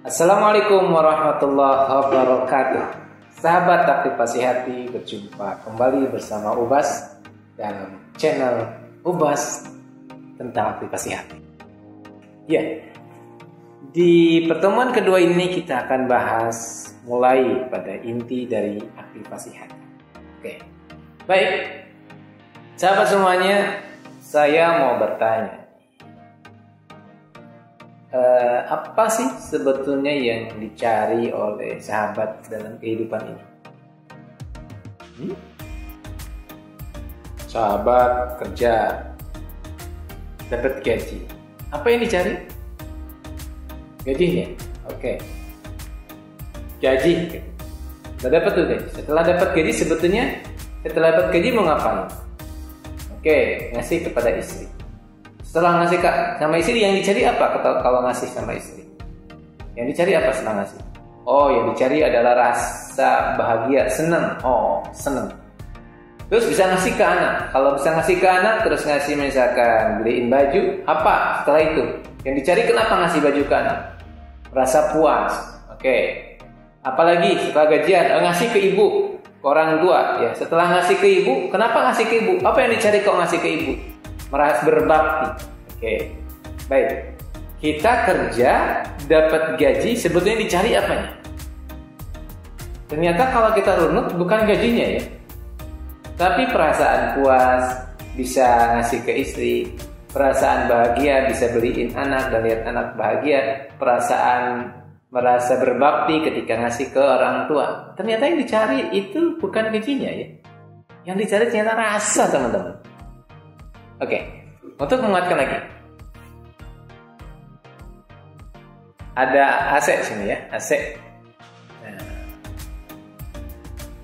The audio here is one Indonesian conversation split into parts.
Assalamualaikum warahmatullahi wabarakatuh. Sahabat aktivasi hati, berjumpa kembali bersama Ubas dalam channel Ubas tentang aktivasi hati. Ya, di pertemuan kedua ini kita akan bahas mulai pada inti dari aktivasi hati. Oke, baik, sahabat semuanya, saya mau bertanya. Apa sih sebetulnya yang dicari oleh sahabat dalam kehidupan ini? Sahabat kerja, dapat gaji. Apa yang dicari? Gajinya. Oke. Gaji. Udah dapat tuh gaji. Setelah dapat gaji sebetulnya, setelah dapat gaji mau ngapain? Oke, ngasih kepada istri. Setelah ngasih sama istri, yang dicari apa kalau ngasih sama istri? Yang dicari apa setelah ngasih? Oh, yang dicari adalah rasa bahagia, senang. Oh, senang. Terus bisa ngasih ke anak. Kalau bisa ngasih ke anak, terus ngasih misalkan beliin baju, apa setelah itu? Yang dicari kenapa ngasih baju ke anak? Rasa puas. Oke. Apalagi setelah gajian, ngasih ke ibu, ke orang tua. Ya, setelah ngasih ke ibu, kenapa ngasih ke ibu? Apa yang dicari kok ngasih ke ibu? Merasa berbakti. Oke, baik. Kita kerja, dapat gaji, sebetulnya dicari apanya? Ternyata kalau kita runut, bukan gajinya ya, tapi perasaan puas, bisa ngasih ke istri, perasaan bahagia, bisa beliin anak dan lihat anak bahagia, perasaan merasa berbakti ketika ngasih ke orang tua. Ternyata yang dicari itu bukan gajinya ya, yang dicari ternyata rasa, teman-teman. Oke, untuk menguatkan lagi, ada AC sini ya, AC. Nah,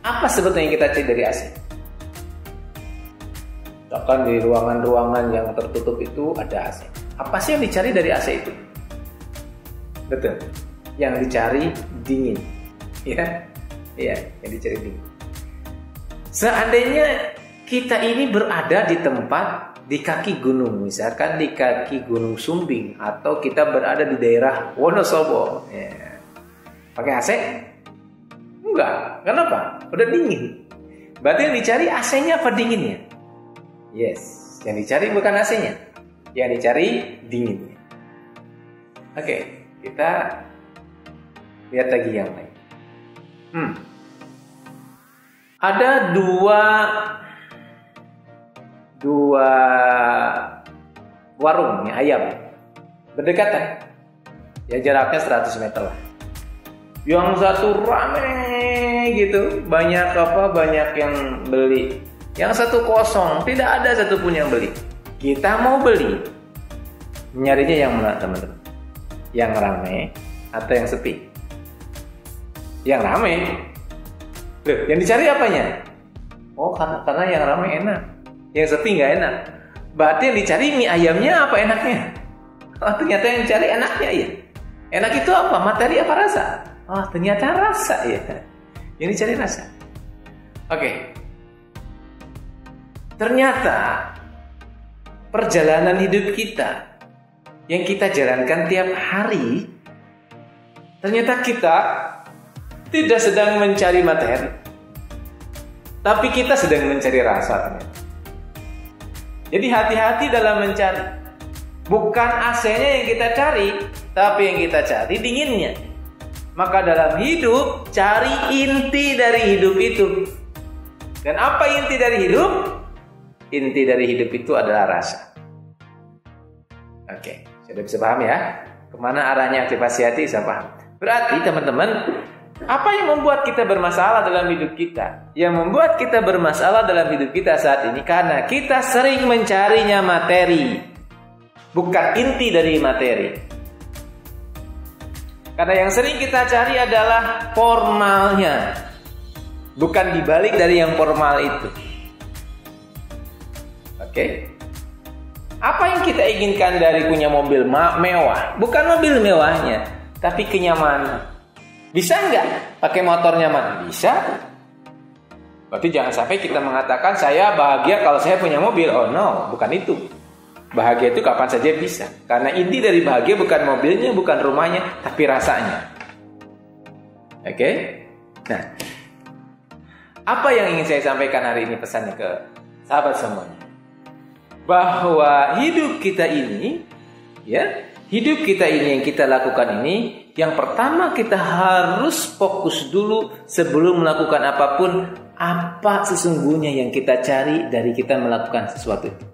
apa sebetulnya yang kita cari dari AC? Bahkan di ruangan-ruangan yang tertutup itu ada AC. Apa sih yang dicari dari AC itu? Betul, yang dicari dingin, ya, yang dicari dingin. Seandainya kita ini berada di tempat di kaki gunung, misalkan di kaki Gunung Sumbing, atau kita berada di daerah Wonosobo, ya. Pakai AC? Enggak. Kenapa? Udah dingin. Berarti yang dicari AC-nya apa dinginnya? Yes, yang dicari bukan AC-nya, yang dicari dinginnya. Oke, kita lihat lagi yang lain. Ada dua warung mie ayam berdekatan, ya jaraknya 100 meter lah. Yang satu rame gitu, banyak yang beli. Yang satu kosong, tidak ada satupun yang beli. Kita mau beli, nyarinya yang mana teman-teman? Yang rame atau yang sepi? Yang rame. Loh, yang dicari apanya? Oh, karena yang rame enak, yang sepi nggak enak. Berarti yang dicari mie ayamnya apa enaknya? Oh, ternyata yang dicari enaknya ya. Enak itu apa? Materi apa rasa? Oh, ternyata rasa ya. Yang dicari rasa. Oke. Ternyata perjalanan hidup kita yang kita jalankan tiap hari, ternyata kita tidak sedang mencari materi, tapi kita sedang mencari rasa ternyata. Jadi hati-hati dalam mencari. Bukan AC-nya yang kita cari, tapi yang kita cari dinginnya. Maka dalam hidup, cari inti dari hidup itu. Dan apa inti dari hidup? Inti dari hidup itu adalah rasa. Oke, sudah bisa paham ya? Kemana arahnya aktivasi hati, bisa paham. Berarti teman-teman, apa yang membuat kita bermasalah dalam hidup kita? Yang membuat kita bermasalah dalam hidup kita saat ini karena kita sering mencarinya materi, bukan inti dari materi. Karena yang sering kita cari adalah formalnya, bukan dibalik dari yang formal itu. Oke? Apa yang kita inginkan dari punya mobil mewah? Bukan mobil mewahnya, tapi kenyamanan. Bisa nggak pakai motor nyaman? Bisa. Berarti jangan sampai kita mengatakan saya bahagia kalau saya punya mobil. Oh no, bukan itu. Bahagia itu kapan saja bisa. Karena inti dari bahagia bukan mobilnya, bukan rumahnya, tapi rasanya. Oke? Nah, apa yang ingin saya sampaikan hari ini pesannya ke sahabat semuanya? Bahwa hidup kita ini, ya, hidup kita ini yang kita lakukan ini, yang pertama kita harus fokus dulu sebelum melakukan apapun, apa sesungguhnya yang kita cari dari kita melakukan sesuatu itu.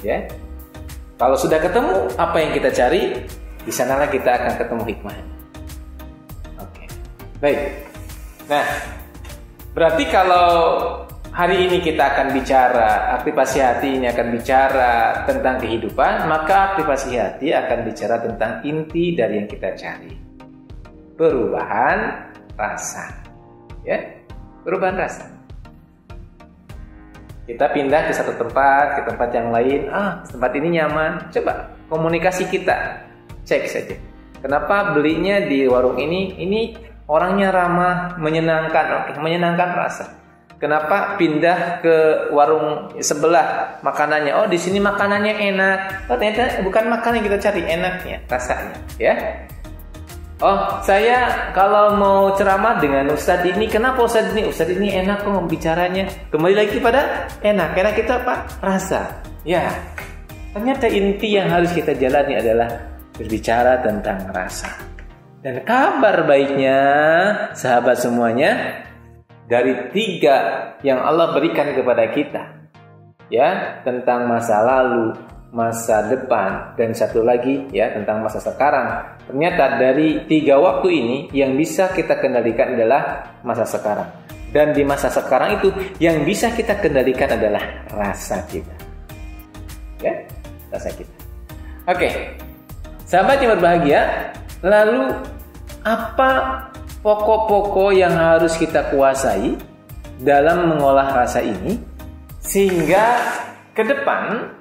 Ya, kalau sudah ketemu apa yang kita cari, di sanalah kita akan ketemu hikmahnya. Oke, baik. Nah, berarti kalau hari ini kita akan bicara, aktivasi hati ini akan bicara tentang kehidupan, maka aktivasi hati akan bicara tentang inti dari yang kita cari. Perubahan rasa. Ya, perubahan rasa. Kita pindah ke satu tempat, ke tempat yang lain. Tempat ini nyaman. Coba komunikasi kita. Cek saja. Kenapa belinya di warung ini? Ini orangnya ramah, menyenangkan. Oke, menyenangkan rasa. Kenapa pindah ke warung sebelah makanannya? Oh, di sini makanannya enak. Oh, ternyata bukan makanan yang kita cari, enaknya, rasanya, ya. Oh, saya kalau mau ceramah dengan Ustadz ini, kenapa Ustadz ini? Ustadz ini enak kok bicaranya. Kembali lagi pada enak. Karena kita apa? Rasa. Ya. Ternyata inti yang harus kita jalani adalah berbicara tentang rasa. Dan kabar baiknya, sahabat semuanya, dari 3 yang Allah berikan kepada kita, ya, tentang masa lalu, masa depan, dan satu lagi, ya, tentang masa sekarang. Ternyata dari 3 waktu ini yang bisa kita kendalikan adalah masa sekarang. Dan di masa sekarang itu yang bisa kita kendalikan adalah rasa kita. Ya, rasa kita. Oke. Sahabat yang berbahagia, lalu apa pokok-pokok yang harus kita kuasai dalam mengolah rasa ini sehingga ke depan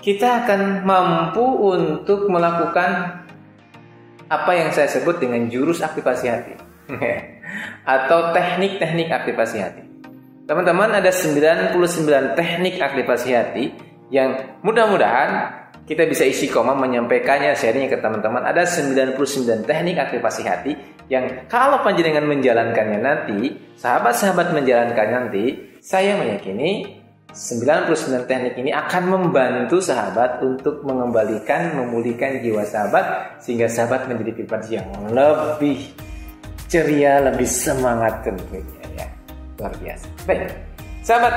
kita akan mampu untuk melakukan apa yang saya sebut dengan jurus aktivasi hati atau teknik-teknik aktivasi hati. Teman-teman, ada 99 teknik aktivasi hati yang mudah-mudahan kita bisa isi koma menyampaikannya, sharingnya ke teman-teman. Ada 99 teknik aktivasi hati yang kalau panjenengan menjalankannya nanti, sahabat-sahabat menjalankannya nanti, saya meyakini 99 teknik ini akan membantu sahabat untuk mengembalikan, memulihkan jiwa sahabat sehingga sahabat menjadi pribadi yang lebih ceria, lebih semangat tentunya, ya. Luar biasa. Baik, sahabat,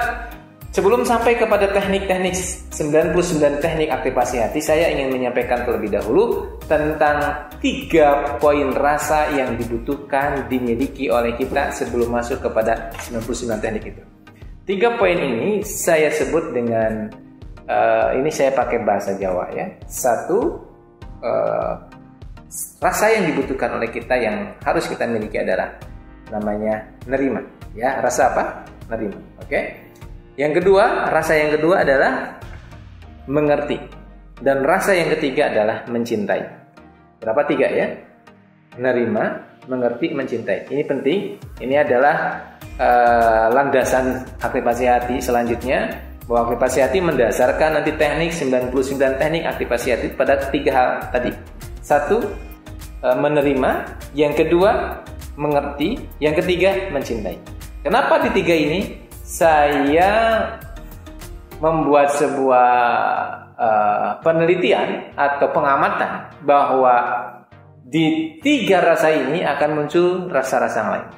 sebelum sampai kepada teknik-teknik 99 teknik aktivasi hati, saya ingin menyampaikan terlebih dahulu tentang 3 poin rasa yang dibutuhkan dimiliki oleh kita sebelum masuk kepada 99 teknik itu. 3 poin ini saya sebut dengan ini saya pakai bahasa Jawa, ya. 1, rasa yang dibutuhkan oleh kita yang harus kita miliki adalah namanya nerima, ya. Rasa apa? Nerima. Oke. Yang kedua, rasa yang kedua adalah mengerti. Dan rasa yang ketiga adalah mencintai. Berapa 3, ya? Nerima, mengerti, mencintai. Ini penting. Ini adalah landasan aktivasi hati selanjutnya, bahwa aktivasi hati mendasarkan nanti teknik 99 teknik aktivasi hati pada 3 hal tadi. 1, menerima. Yang kedua, mengerti. Yang ketiga, mencintai. Kenapa di 3 ini saya membuat sebuah penelitian atau pengamatan bahwa di 3 rasa ini akan muncul rasa-rasa lain.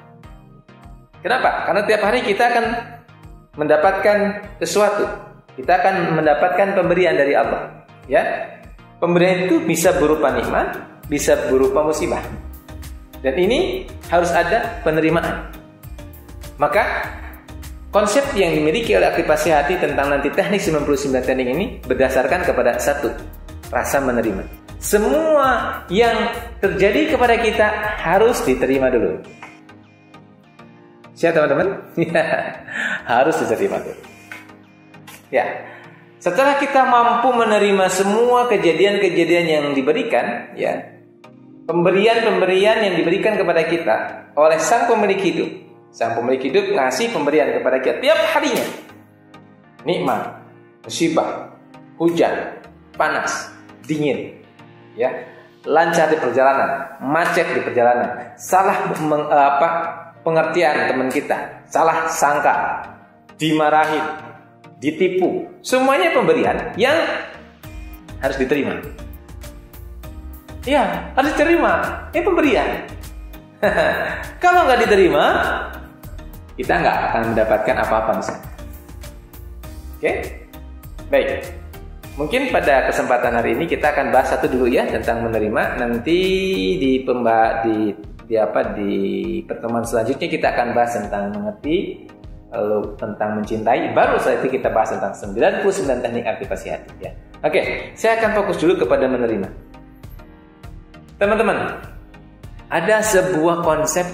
Kenapa? Karena tiap hari kita akan mendapatkan sesuatu. Kita akan mendapatkan pemberian dari Allah, ya. Pemberian itu bisa berupa nikmat, bisa berupa musibah. Dan ini harus ada penerimaan. Maka konsep yang dimiliki oleh aktivasi hati tentang nanti teknik 99 teknik ini berdasarkan kepada 1, rasa menerima. Semua yang terjadi kepada kita harus diterima dulu. Siap teman-teman? Harus diterima dulu. Ya. Setelah kita mampu menerima semua kejadian-kejadian yang diberikan, ya, pemberian-pemberian yang diberikan kepada kita oleh sang pemilik hidup. Sang pemilik hidup ngasih pemberian kepada kita tiap harinya. Nikmat, musibah, hujan, panas, dingin, ya. lancar di perjalanan, macet di perjalanan, salah pengertian teman kita, salah sangka, dimarahin, ditipu, semuanya pemberian yang harus diterima. Iya, harus diterima. Ini pemberian. Kalau nggak diterima, kita nggak akan mendapatkan apa-apa di sana. Oke, baik. Mungkin pada kesempatan hari ini kita akan bahas satu dulu ya tentang menerima. Nanti di pertemuan selanjutnya kita akan bahas tentang mengerti, lalu tentang mencintai. Baru setelah itu kita bahas tentang 99 teknik aktivasi hati ya. Oke, saya akan fokus dulu kepada menerima. Teman-teman, ada sebuah konsep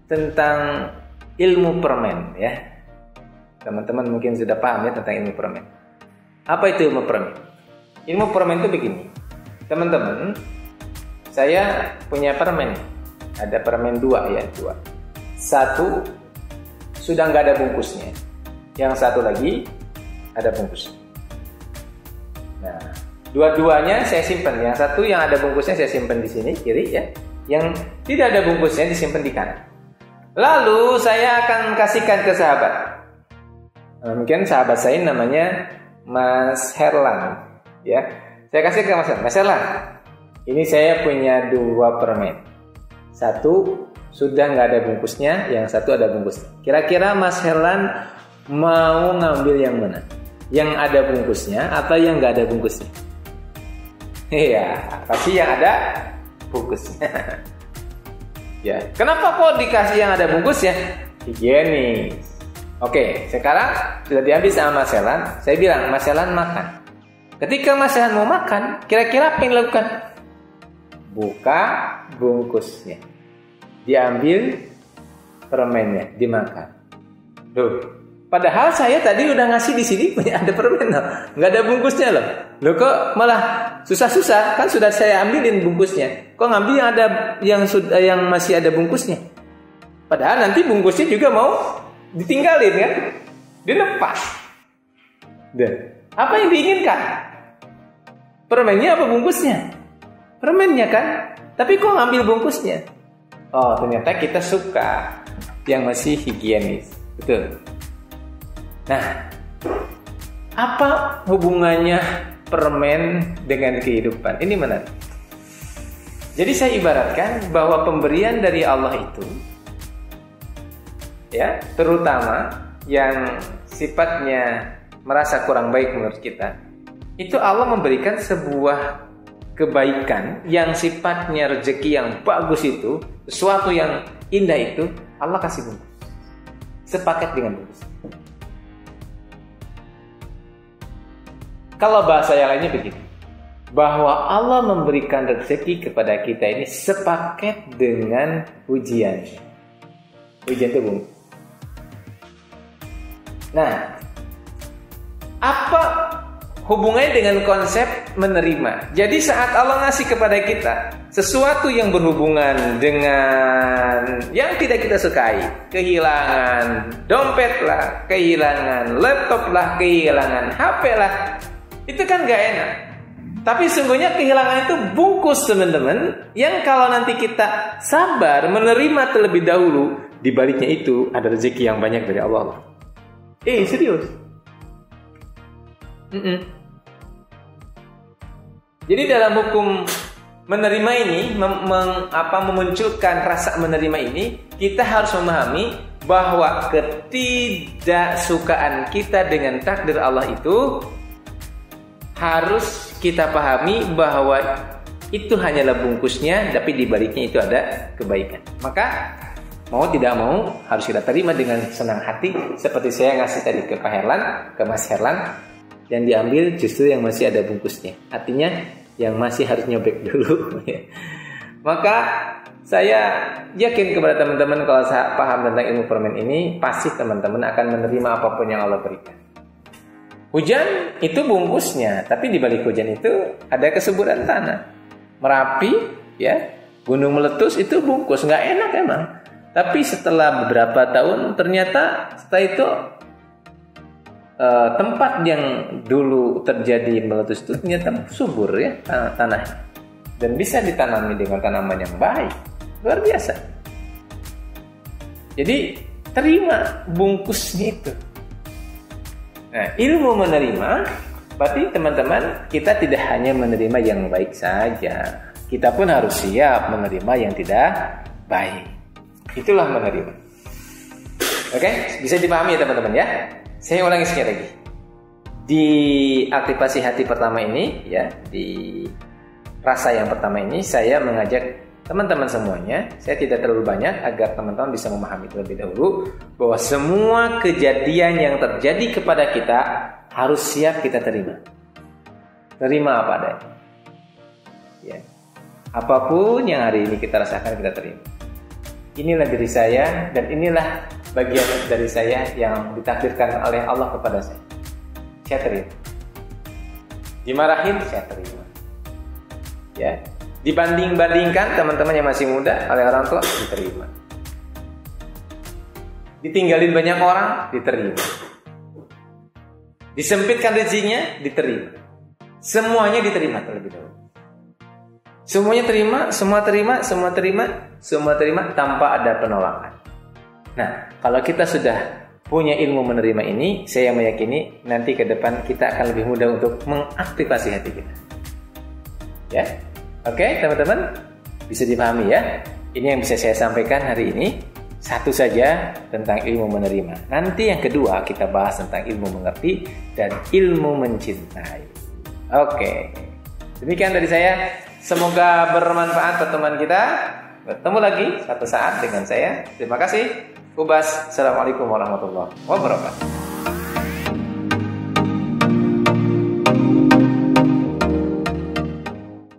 tentang ilmu permen ya. Teman-teman mungkin sudah paham ya tentang ilmu permen. Apa itu ilmu permen? Ilmu permen itu begini. Teman-teman, saya punya permen. Ada permen 2 ya, 2. Satu sudah nggak ada bungkusnya. Yang satu lagi ada bungkusnya. Nah, dua-duanya saya simpan. Yang satu yang ada bungkusnya saya simpan di sini kiri ya. Yang tidak ada bungkusnya disimpan di kanan. Lalu saya akan kasihkan ke sahabat. Mungkin sahabat saya namanya Mas Herlan, ya. Saya kasih ke Mas Herlan. Ini saya punya 2 permen. Satu sudah nggak ada bungkusnya, yang satu ada bungkusnya. Kira-kira Mas Herlan mau ngambil yang mana? Yang ada bungkusnya atau yang nggak ada bungkusnya? Iya, pasti yang ada bungkusnya. Ya, kenapa kok dikasih yang ada bungkusnya? Higienis. Oke, sekarang sudah diambil sama Mas Herlan. Saya bilang, Mas Herlan makan. Ketika Mas Herlan mau makan, kira-kira apa yang dilakukan? Buka bungkusnya. Diambil permennya, dimakan. Duh, padahal saya tadi udah ngasih di sini punya ada permen loh. Nggak ada bungkusnya loh. Loh kok malah susah-susah? Kan sudah saya ambilin bungkusnya. Kok ngambil yang masih ada bungkusnya? Padahal nanti bungkusnya juga mau ditinggalin kan, dilepas. Dan apa yang diinginkan? Permennya apa bungkusnya? Permennya kan. Tapi kok ngambil bungkusnya? Oh, ternyata kita suka yang masih higienis. Betul. Nah, apa hubungannya permen dengan kehidupan? Ini menarik. Jadi saya ibaratkan bahwa pemberian dari Allah itu, ya, terutama yang sifatnya merasa kurang baik menurut kita, itu Allah memberikan sebuah kebaikan yang sifatnya rezeki yang bagus itu, sesuatu yang indah itu, Allah kasih bungkus, sepaket dengan bungkus. Kalau bahasa yang lainnya begini, bahwa Allah memberikan rezeki kepada kita ini sepaket dengan ujian. Ujian itu bungkus. Nah, apa hubungannya dengan konsep menerima? Jadi saat Allah ngasih kepada kita sesuatu yang berhubungan dengan yang tidak kita sukai, kehilangan dompet lah, kehilangan laptop lah, kehilangan HP lah, itu kan gak enak. Tapi sungguhnya kehilangan itu bungkus teman-teman, yang kalau nanti kita sabar menerima terlebih dahulu, di baliknya itu ada rezeki yang banyak dari Allah. Serius. Jadi dalam hukum menerima ini, memunculkan rasa menerima ini, kita harus memahami bahwa ketidaksukaan kita dengan takdir Allah itu harus kita pahami bahwa itu hanyalah bungkusnya, tapi di baliknya itu ada kebaikan. Maka mau tidak mau harus kita terima dengan senang hati, seperti saya ngasih tadi ke Pak Herlan, ke Mas Herlan, yang diambil justru yang masih ada bungkusnya. Artinya yang masih harus nyobek dulu. Maka saya yakin kepada teman-teman, kalau saya paham tentang ilmu permen ini, pasti teman-teman akan menerima apapun yang Allah berikan. Hujan itu bungkusnya, tapi di balik hujan itu ada kesuburan tanah. Merapi, ya, gunung meletus itu bungkus, nggak enak emang. Tapi setelah beberapa tahun ternyata setelah itu tempat yang dulu terjadi meletus itu ternyata subur ya tanahnya. dan bisa ditanami dengan tanaman yang baik. Luar biasa. Jadi terima bungkusnya itu. Nah, ilmu menerima berarti teman-teman, kita tidak hanya menerima yang baik saja, kita pun harus siap menerima yang tidak baik. Itulah menerima. Oke, bisa dipahami ya teman-teman ya. Saya ulangi sekali lagi. Di aktivasi hati pertama ini ya, di rasa yang pertama ini saya mengajak teman-teman semuanya, saya tidak terlalu banyak agar teman-teman bisa memahami terlebih dahulu bahwa semua kejadian yang terjadi kepada kita harus siap kita terima. Terima apa adanya. Ya. Apapun yang hari ini kita rasakan, kita terima. Inilah diri saya dan inilah bagian dari saya yang ditakdirkan oleh Allah kepada saya. Saya terima. Dimarahin, saya terima. Ya. Dibanding-bandingkan teman-teman yang masih muda oleh orang tua, diterima. Ditinggalin banyak orang, diterima. Disempitkan rezekinya, diterima. Semuanya diterima terlebih dahulu. Semuanya terima, semua terima, semua terima, semua terima tanpa ada penolakan. Nah, kalau kita sudah punya ilmu menerima ini, saya meyakini nanti ke depan kita akan lebih mudah untuk mengaktifasi hati kita. Ya. Oke, teman-teman, bisa dipahami ya. Ini yang bisa saya sampaikan hari ini. Satu saja tentang ilmu menerima. Nanti yang kedua kita bahas tentang ilmu mengerti dan ilmu mencintai. Oke. Demikian dari saya. Semoga bermanfaat pertemuan kita. Bertemu lagi satu saat dengan saya. Terima kasih. Ubas. Assalamualaikum warahmatullahi wabarakatuh.